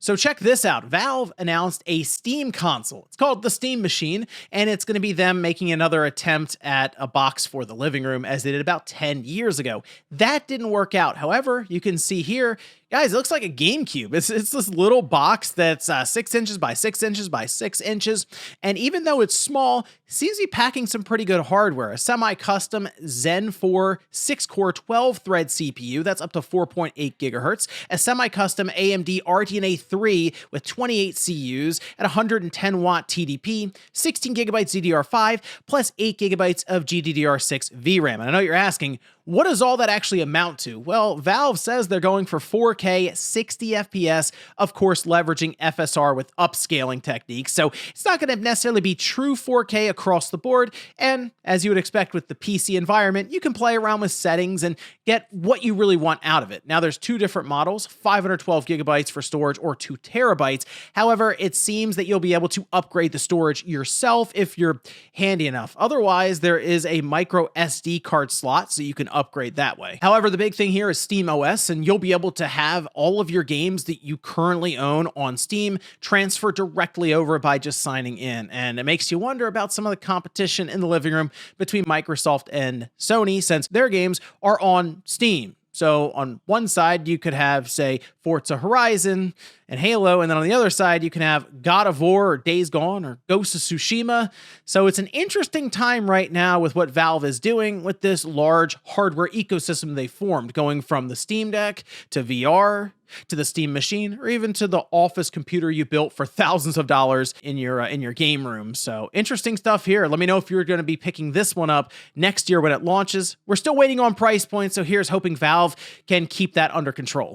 So check this out. Valve announced a Steam console. It's called the Steam Machine, and it's going to be them making another attempt at a box for the living room as they did about 10 years ago. That didn't work out. However, you can see here, guys, it looks like a GameCube. It's this little box that's 6 inches by 6 inches by 6 inches. And even though it's small, it seems to be packing some pretty good hardware. A semi-custom Zen 4 6-core 12-thread CPU, that's up to 4.8 gigahertz. A semi-custom AMD RDNA 3 with 28 CUs at 110 watt TDP, 16 gigabytes DDR5, plus 8 gigabytes of GDDR6 VRAM. And I know you're asking, what does all that actually amount to? Well, Valve says they're going for 4K 60 FPS, of course, leveraging FSR with upscaling techniques. So it's not going to necessarily be true 4K across the board. And as you would expect with the PC environment, you can play around with settings and get what you really want out of it. Now, there's two different models, 512 gigabytes for storage or 2 terabytes. However, it seems that you'll be able to upgrade the storage yourself if you're handy enough. Otherwise, there is a micro SD card slot, so you can upgrade that way. However, the big thing here is Steam OS, and you'll be able to have all of your games that you currently own on Steam transfer directly over by just signing in. And it makes you wonder about some of the competition in the living room between Microsoft and Sony, since their games are on Steam. So on one side, you could have, say, Forza Horizon and Halo, and then on the other side, you can have God of War or Days Gone or Ghost of Tsushima. So it's an interesting time right now with what Valve is doing with this large hardware ecosystem they formed, going from the Steam Deck to VR to the Steam Machine, or even to the office computer you built for thousands of dollars in your game room. So interesting stuff here. Let me know if you're going to be picking this one up next year when it launches. We're still waiting on price points, so here's hoping Valve can keep that under control.